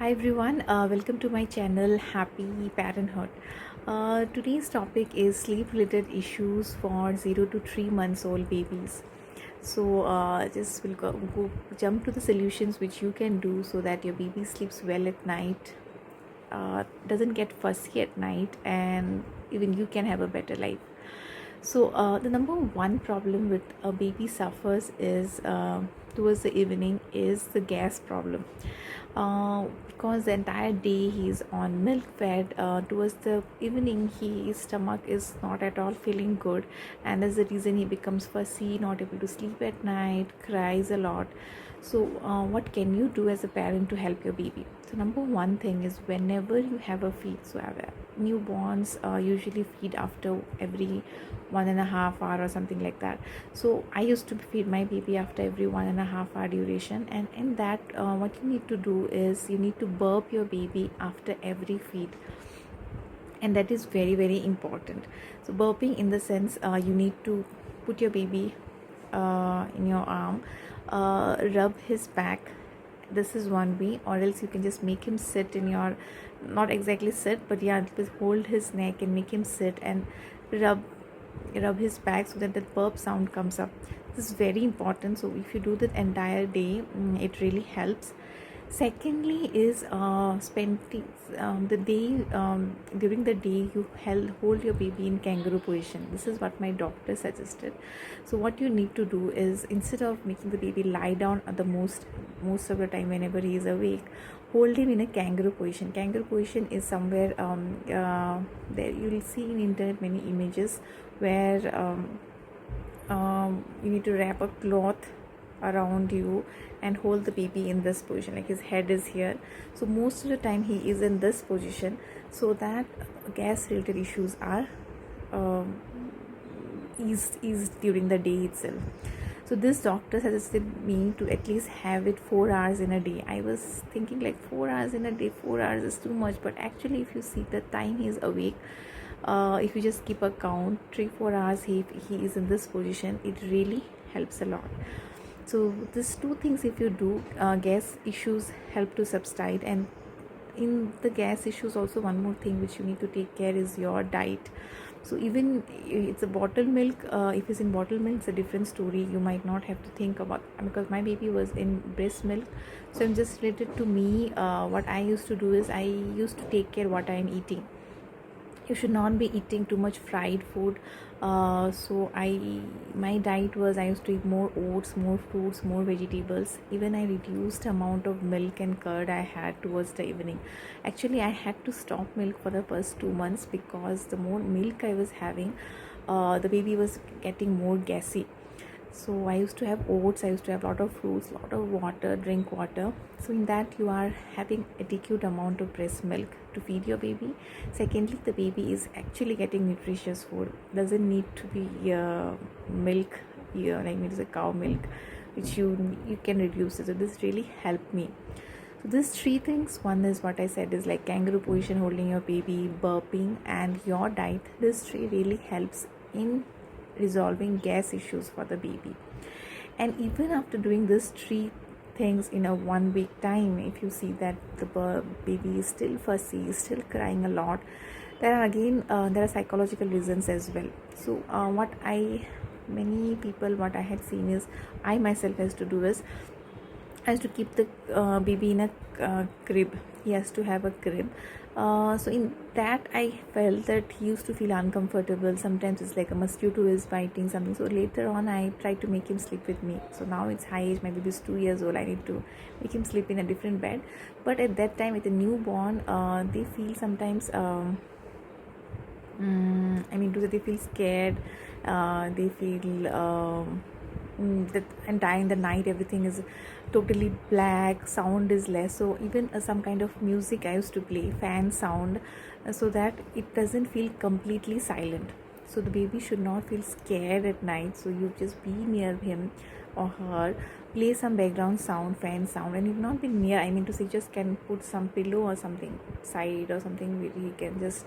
Hi everyone, welcome to my channel Happy Parenthood. Today's topic is sleep related issues for 0 to 3 months old babies. So just will go jump to the solutions which you can do so that your baby sleeps well at night, doesn't get fussy at night, and even you can have a better life. So the number one problem with a baby suffers is towards the evening is the gas problem. Because the entire day he's on milk fed, towards the evening his stomach is not at all feeling good, and that's the reason he becomes fussy, not able to sleep at night, cries a lot. So what can you do as a parent to help your baby? So number one thing is, whenever you have a feed, so newborns usually feed after every 1.5 hour or something like that. So I used to feed my baby after every 1.5 hour duration, and in that what you need to do is you need to burp your baby after every feed, and that is very very important. So burping in the sense, you need to put your baby in your arm, rub his back. This is one way, or else you can just make him sit in your, not exactly sit, but yeah, just hold his neck and make him sit and rub his back so that the burp sound comes up. This is very important. So if you do that entire day, it really helps. Secondly is spending the day, during the day you hold your baby in kangaroo position. This is what my doctor suggested. So what you need to do is, instead of making the baby lie down at the most of the time whenever he is awake, hold him in a kangaroo position. Kangaroo position is somewhere, there you will see in internet many images where you need to wrap a cloth around you and hold the baby in this position, like his head is here. So most of the time he is in this position, so that gas related issues are um, eased during the day itself. So this doctor suggested me to at least have it 4 hours in a day. I was thinking like 4 hours in a day, 4 hours is too much, but actually if you see the time he is awake, if you just keep a count, 3-4 hours he is in this position, it really helps a lot. So these two things if you do, gas issues help to subside. And in the gas issues also, one more thing which you need to take care is your diet. So even it's a bottle milk, if it's in bottle milk, it's a different story. You might not have to think about, because my baby was in breast milk. So I'm just related to me, what I used to do is I used to take care what I am eating. You should not be eating too much fried food. So my diet was, I used to eat more oats, more fruits, more vegetables. Even I reduced amount of milk and curd I had towards the evening. Actually I had to stop milk for the first 2 months, because the more milk I was having, the baby was getting more gassy. So I used to have oats, I used to have a lot of fruits, lot of water, drink water. So in that you are having adequate amount of breast milk to feed your baby. Secondly, the baby is actually getting nutritious food, doesn't need to be milk, like it is a cow milk, which you can reduce it. So this really helped me. So these three things, one is what I said is like kangaroo position, holding your baby, burping, and your diet. This three really helps in resolving gas issues for the baby. And even after doing these three things in a 1 week time, if you see that the baby is still fussy, still crying a lot, there are psychological reasons as well. So what I had seen is, I myself has to do is, has to keep the baby in a crib. He has to have a crib. So in that I felt that he used to feel uncomfortable. Sometimes it's like a mosquito is biting something. So later on I tried to make him sleep with me. So now it's high age, my baby is 2 years old, I need to make him sleep in a different bed. But at that time with a newborn, they feel sometimes they feel scared. They feel that entire in the night everything is totally black, sound is less. So even some kind of music I used to play, fan sound, so that it doesn't feel completely silent. So the baby should not feel scared at night. So you just be near him or her, play some background sound, fan sound, and it not be near, I mean to say, just can put some pillow or something side or something where he can just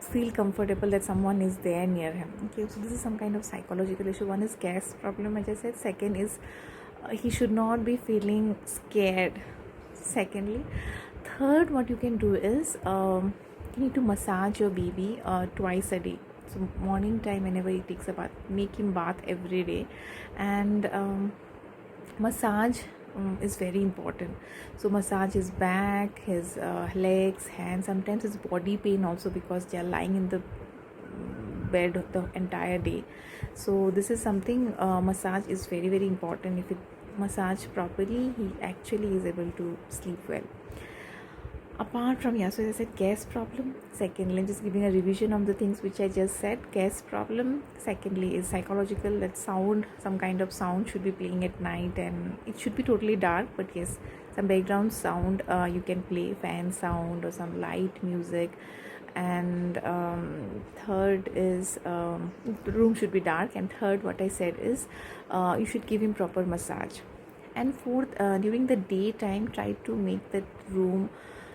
feel comfortable that someone is there near him. Okay, so this is some kind of psychological issue. One is gas problem, as I said. Second is he should not be feeling scared. Secondly, third, what you can do is you need to massage your baby twice a day. So morning time, whenever he takes a bath, make him bath every day. And massage is very important. So massage his back, his legs, hands, sometimes his body pain also, because they are lying in the bed the entire day. So this is something, massage is very very important. If it massage properly, he actually is able to sleep well. Apart from, yeah, so as I said, gas problem. Secondly, I'm just giving a revision of the things which I just said. Gas problem. Secondly is psychological, that sound, some kind of sound should be playing at night, and it should be totally dark, but yes, some background sound you can play, fan sound or some light music. And third is, the room should be dark. And third, what I said is, you should give him proper massage. And fourth, during the daytime, try to make that room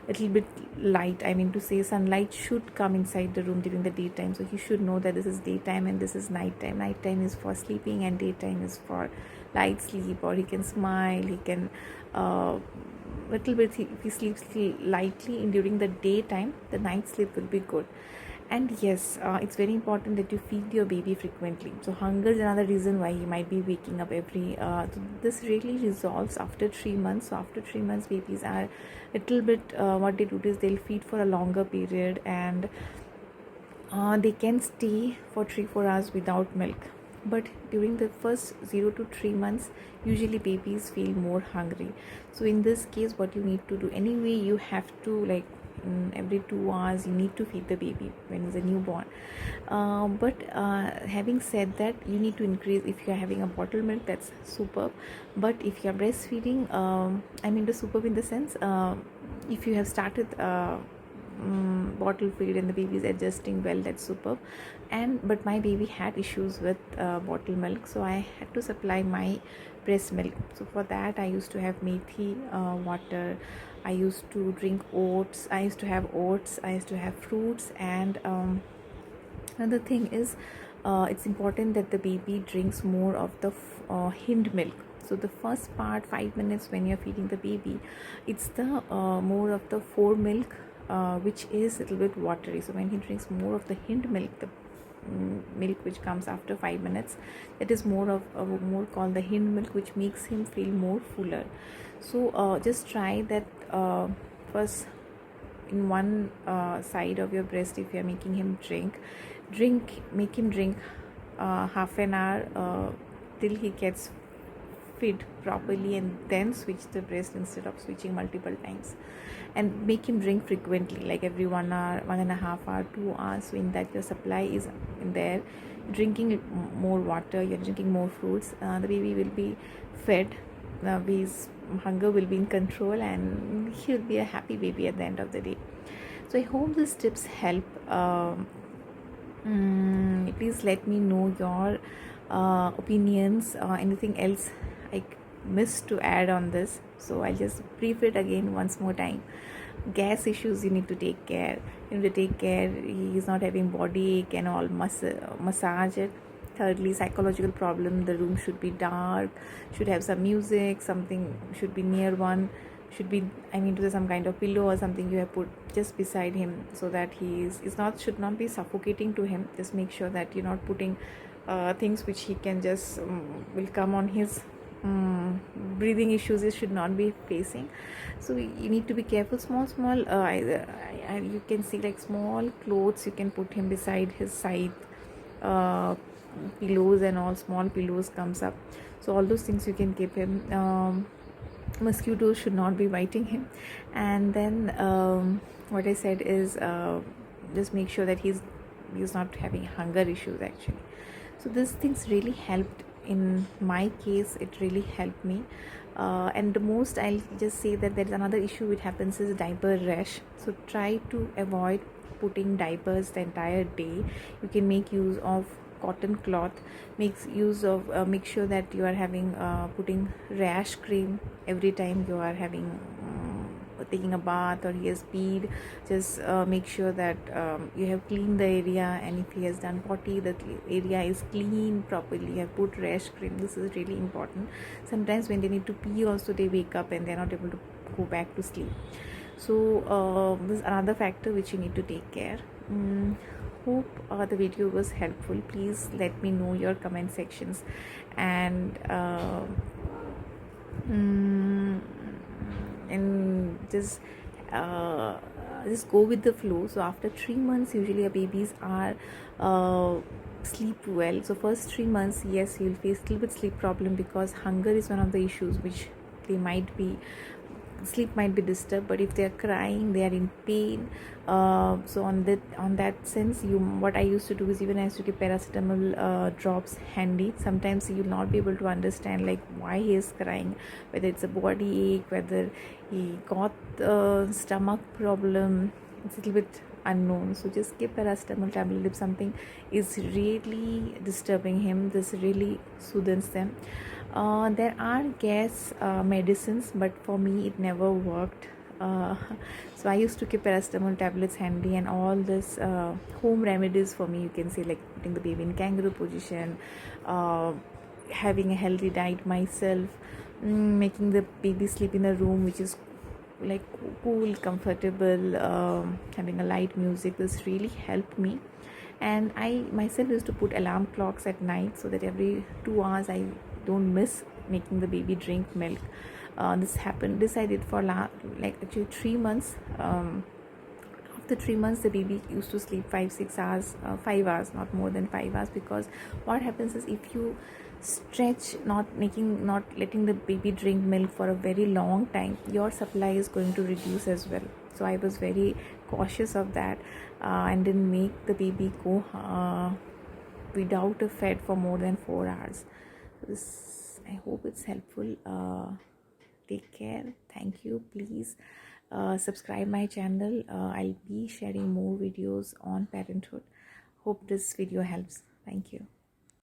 a little bit light. I mean to say, sunlight should come inside the room during the daytime, so he should know that this is daytime and this is nighttime. Nighttime is for sleeping and daytime is for light sleep. Or he can smile, he can little bit, if he sleeps lightly in during the daytime, the night sleep will be good. And yes, it's very important that you feed your baby frequently. So hunger is another reason why he might be waking up every so this really resolves after 3 months. So after 3 months, babies are little bit, what they do is they'll feed for a longer period, and they can stay for 3-4 hours without milk. But during the first 0 to 3 months, usually babies feel more hungry. So in this case, what you need to do, anyway, you have to, like, every 2 hours you need to feed the baby when he's a newborn. But having said that, you need to increase. If you are having a bottle milk, that's superb. But if you are breastfeeding, I mean the superb in the sense, if you have started bottle feed and the baby is adjusting well, that's superb. And but my baby had issues with bottle milk, so I had to supply my breast milk. So for that, I used to have methi water, I used to drink oats, I used to have oats, I used to have fruits. And another thing is, it's important that the baby drinks more of the hind milk. So the first part, 5 minutes when you're feeding the baby, it's the more of the fore milk, which is a little bit watery. So when he drinks more of the hind milk, the milk which comes after 5 minutes, that is more of more called the hind milk, which makes him feel more fuller. So just try that first in one side of your breast. If you are making him make him drink half an hour till he gets fed properly, and then switch the breast instead of switching multiple times. And make him drink frequently, like every 1 hour, 1.5 hour, 2 hours. So in that, your supply is in there, drinking more water, you're drinking more fruits, the baby will be fed, his hunger will be in control, and he'll be a happy baby at the end of the day. So I hope these tips help. Please let me know your opinions, anything else I missed to add on this. So I'll just brief it again once more time. Gas issues, you need to take care. You need to take care he is not having body ache and all, massage it. Thirdly, psychological problem, the room should be dark, should have some music, something should be near one, should be, I mean to say, some kind of pillow or something you have put just beside him, so that he is not, should not be suffocating to him. Just make sure that you're not putting things which he can just will come on his breathing issues he should not be facing. So you need to be careful. Small you can see, like, small clothes you can put him beside his side, pillows and all, small pillows comes up, so all those things you can keep him. Mosquitoes should not be biting him. And then what I said is, just make sure that he's not having hunger issues actually. So these things really helped in my case, it really helped me. And the most, I'll just say that there is another issue which happens is diaper rash. So try to avoid putting diapers the entire day. You can make use of cotton cloth, make sure that you are having putting rash cream every time you are having taking a bath or he has peed. Just make sure that you have cleaned the area, and if he has done potty, the area is clean properly. You have put rash cream. This is really important. Sometimes when they need to pee also, they wake up and they're not able to go back to sleep. So this is another factor which you need to take care. Hope the video was helpful. Please let me know your comment sections, and mm, and uh, just go with the flow. So after 3 months, usually our babies are sleep well. So first 3 months, yes, you'll face a little bit sleep problem, because hunger is one of the issues which they might be, sleep might be disturbed. But if they are crying, they are in pain, so on that sense, you, what I used to do is, even I used to keep paracetamol drops handy. Sometimes you'll not be able to understand like why he is crying, whether it's a body ache, whether he got stomach problem. It's a little bit unknown. So just give paracetamol tablet if something is really disturbing him. This really soothes them. There are gas medicines, but for me it never worked. So I used to keep paracetamol tablets handy, and all this home remedies for me, you can say, like putting the baby in kangaroo position, having a healthy diet myself, making the baby sleep in a room which is like cool, comfortable, having a light music. This really helped me. And I myself used to put alarm clocks at night, so that every 2 hours I don't miss making the baby drink milk. This I did for like actually 3 months. After 3 months, the baby used to sleep 5 6 hours, 5 hours, not more than 5 hours. Because what happens is, if you stretch, not letting the baby drink milk for a very long time, your supply is going to reduce as well. So I was very cautious of that, and didn't make the baby go without a fed for more than 4 hours. This, I hope it's helpful. Take care. Thank you. Please subscribe my channel. I'll be sharing more videos on parenthood. Hope this video helps. Thank you.